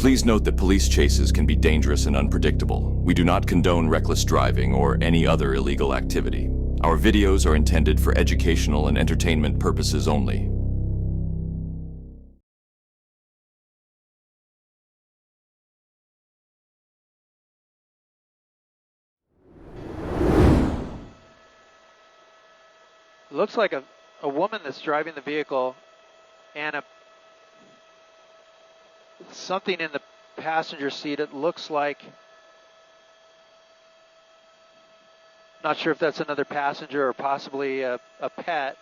Please note that police chases can be dangerous and unpredictable. We do not condone reckless driving or any other illegal activity. Our videos are intended for educational and entertainment purposes only. Looks like a woman that's driving the vehicle and something in the passenger seat. It looks like, not sure if that's another passenger or possibly a pet.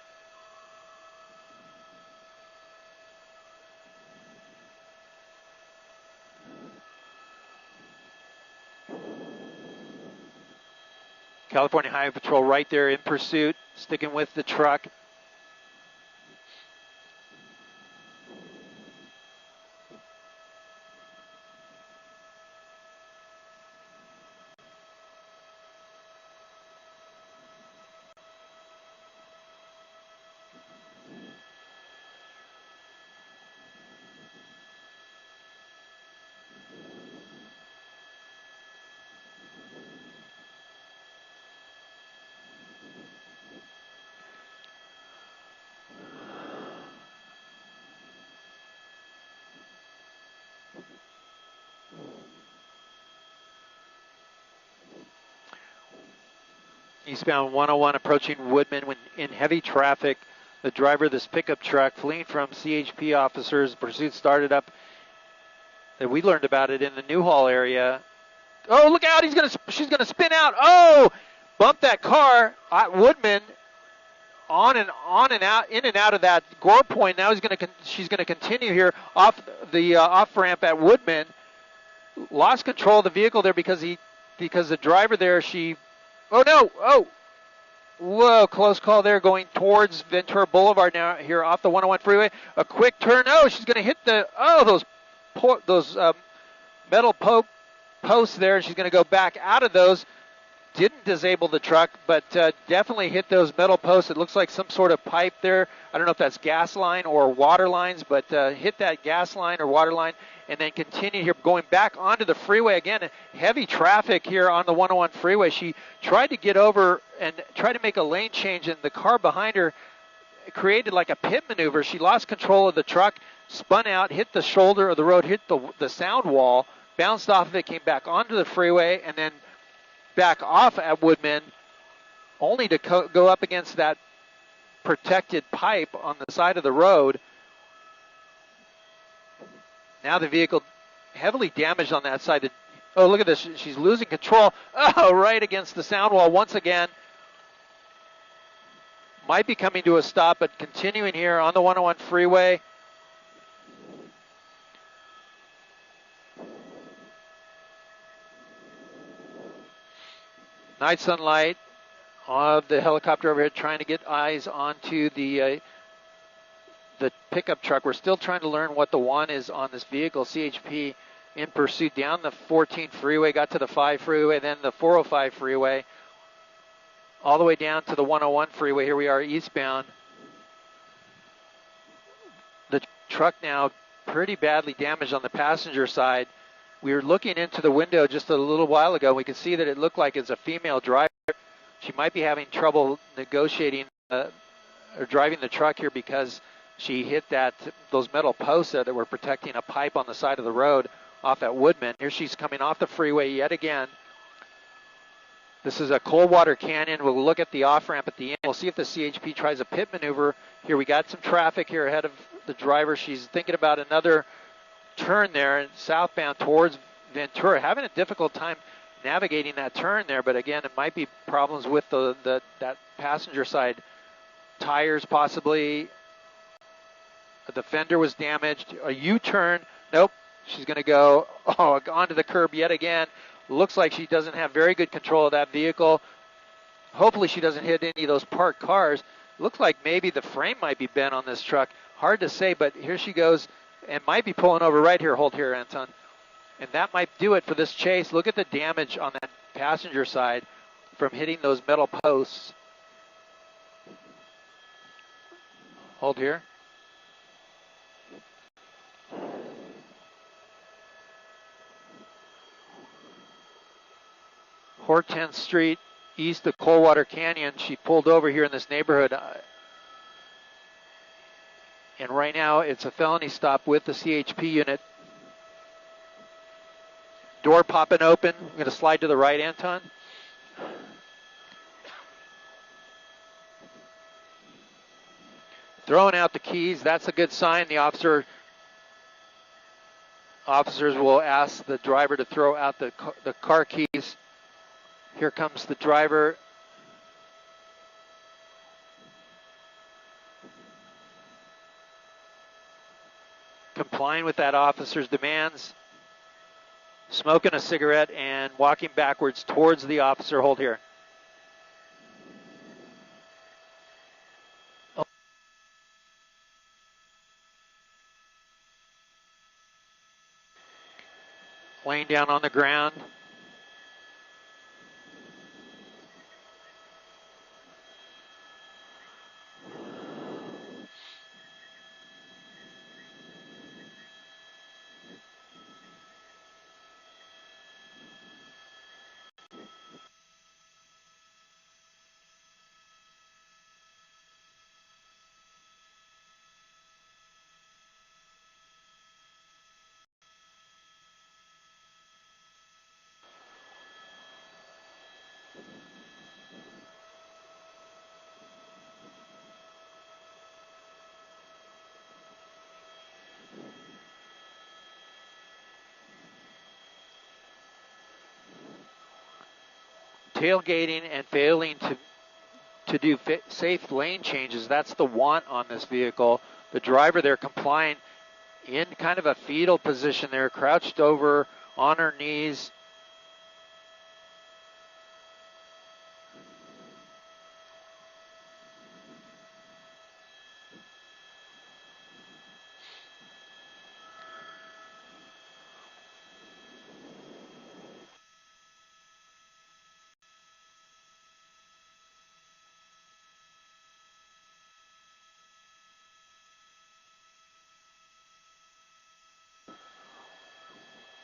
California Highway Patrol right there in pursuit, sticking with the truck. Eastbound 101 approaching Woodman when in heavy traffic. The driver of this pickup truck fleeing from CHP officers. Pursuit started up. That we learned about it in the Newhall area. Oh, look out! She's gonna spin out. Oh, bumped that car. Woodman on and out, in and out of that gore point. Now she's gonna continue here off the off ramp at Woodman. Lost control of the vehicle there because the driver there Oh no! Oh! Whoa, close call there going towards Ventura Boulevard now here off the 101 freeway. A quick turn. Oh, she's going to hit those metal posts there, and she's going to go back out of those. Didn't disable the truck, but definitely hit those metal posts. It looks like some sort of pipe there. I don't know if that's gas line or water lines, but hit that gas line or water line and then continue here going back onto the freeway again. Heavy traffic here on the 101 freeway. She tried to get over and try to make a lane change, and the car behind her created like a pit maneuver. She lost control of the truck, spun out, hit the shoulder of the road, hit the sound wall, bounced off of it, came back onto the freeway, and then back off at Woodman, only to go up against that protected pipe on the side of the road. Now the vehicle heavily damaged on that side. Oh, look at this. She's losing control. Oh, right against the sound wall once again. Might be coming to a stop, but continuing here on the 101 freeway. Night sunlight of the helicopter overhead, trying to get eyes onto the pickup truck. We're still trying to learn what the one is on this vehicle. CHP in pursuit down the 14 freeway, got to the 5 freeway, then the 405 freeway, all the way down to the 101 freeway. Here we are eastbound. The truck now pretty badly damaged on the passenger side. We were looking into the window just a little while ago. We could see that it looked like it's a female driver. She might be having trouble negotiating or driving the truck here because she hit those metal posts that were protecting a pipe on the side of the road off at Woodman. Here she's coming off the freeway yet again. This is a Coldwater Canyon. We'll look at the off-ramp at the end. We'll see if the CHP tries a pit maneuver. Here we got some traffic here ahead of the driver. She's thinking about another turn there southbound towards Ventura. Having a difficult time navigating that turn there, but again, it might be problems with that passenger side tires possibly. The fender was damaged. A U-turn. Nope. She's going to go onto the curb yet again. Looks like she doesn't have very good control of that vehicle. Hopefully she doesn't hit any of those parked cars. Looks like maybe the frame might be bent on this truck. Hard to say, but here she goes and might be pulling over right here. Hold here, Anton. And that might do it for this chase. Look at the damage on that passenger side from hitting those metal posts. Hold here. Hortense Street, east of Coldwater Canyon. She pulled over here in this neighborhood. And right now it's a felony stop with the CHP unit. Door popping open. I'm going to slide to the right, Anton. Throwing out the keys. That's a good sign. The officers will ask the driver to throw out the car keys. Here comes the driver. Complying with that officer's demands. Smoking a cigarette and walking backwards towards the officer. Hold here. Laying down on the ground. Tailgating and failing to do safe lane changes. That's the want on this vehicle. The driver there complying in kind of a fetal position there, crouched over on her knees.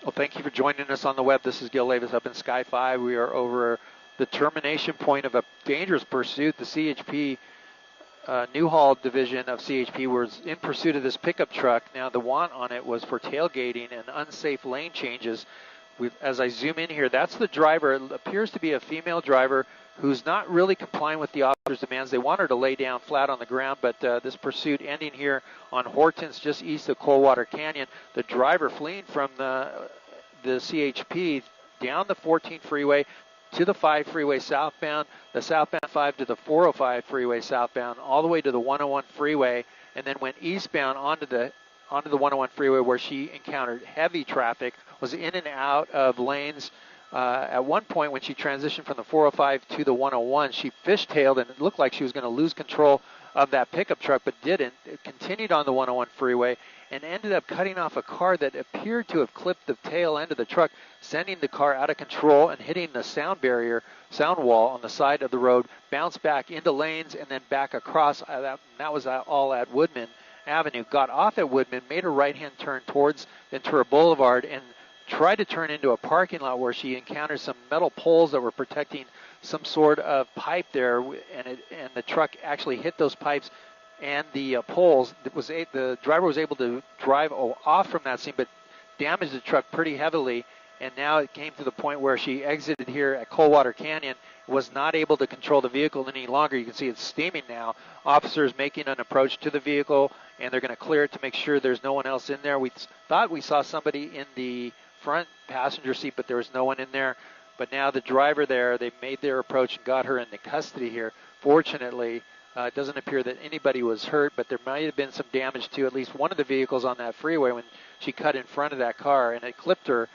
Well, thank you for joining us on the web. This is Gil Davis up in Sky 5. We are over the termination point of a dangerous pursuit. The CHP, Newhall division of CHP was in pursuit of this pickup truck. Now the want on it was for tailgating and unsafe lane changes. As I zoom in here, that's the driver. It appears to be a female driver who's not really complying with the officer's demands. They want her to lay down flat on the ground, but this pursuit ending here on Hortense, just east of Coldwater Canyon. The driver fleeing from the CHP down the 14 freeway to the 5 freeway southbound, the southbound 5 to the 405 freeway southbound, all the way to the 101 freeway, and then went eastbound onto the 101 freeway where she encountered heavy traffic, was in and out of lanes. At one point when she transitioned from the 405 to the 101, she fishtailed and it looked like she was going to lose control of that pickup truck, but didn't. It continued on the 101 freeway and ended up cutting off a car that appeared to have clipped the tail end of the truck, sending the car out of control and hitting the sound wall on the side of the road, bounced back into lanes and then back across. That was all at Woodman Avenue. Got off at Woodman, made a right-hand turn towards Ventura Boulevard, and tried to turn into a parking lot where she encountered some metal poles that were protecting some sort of pipe there, and the truck actually hit those pipes and the poles. The driver was able to drive off from that scene, but damaged the truck pretty heavily. And now it came to the point where she exited here at Coldwater Canyon, was not able to control the vehicle any longer. You can see it's steaming now. Officers making an approach to the vehicle, and they're going to clear it to make sure there's no one else in there. We thought we saw somebody in the front passenger seat, but there was no one in there. But now the driver there, they made their approach and got her into custody here. Fortunately, it doesn't appear that anybody was hurt, but there might have been some damage to at least one of the vehicles on that freeway when she cut in front of that car, and it clipped her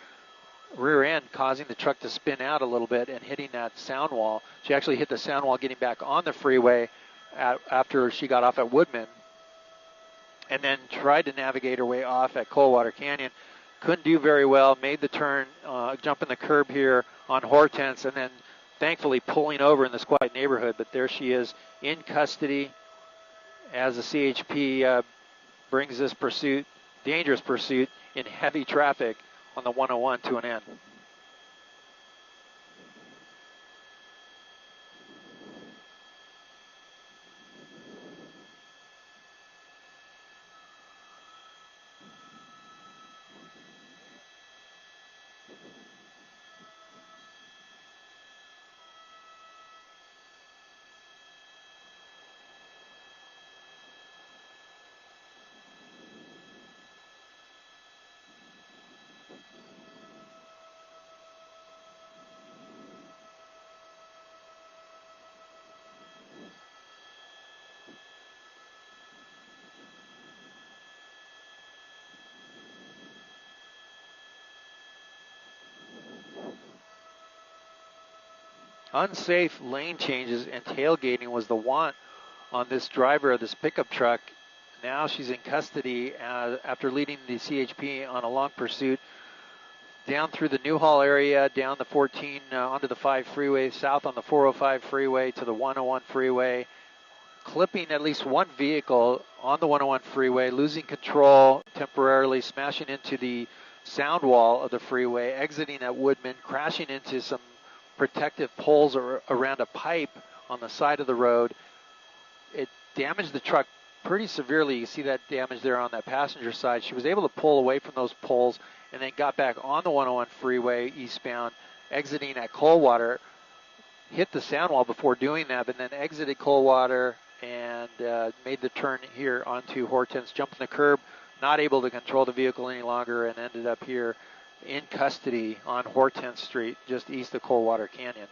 rear end, causing the truck to spin out a little bit and hitting that sound wall. She actually hit the sound wall getting back on the freeway after she got off at Woodman, and then tried to navigate her way off at Coldwater Canyon. Couldn't do very well, made the turn, jumping the curb here on Hortense, and then thankfully pulling over in this quiet neighborhood. But there she is in custody as the CHP brings this pursuit, dangerous pursuit, in heavy traffic on the 101 to an end. Unsafe lane changes and tailgating was the want on this driver of this pickup truck. Now she's in custody after leading the CHP on a long pursuit down through the Newhall area, down the 14 onto the 5 freeway, south on the 405 freeway to the 101 freeway, clipping at least one vehicle on the 101 freeway, losing control temporarily, smashing into the sound wall of the freeway, exiting at Woodman, crashing into some protective poles around a pipe on the side of the road. It damaged the truck pretty severely. You see that damage there on that passenger side. She was able to pull away from those poles and then got back on the 101 freeway eastbound, exiting at Coldwater, hit the sound wall before doing that, but then exited Coldwater and made the turn here onto Hortense, jumping the curb, not able to control the vehicle any longer, and ended up here in custody on Hortense Street, just east of Coldwater Canyon.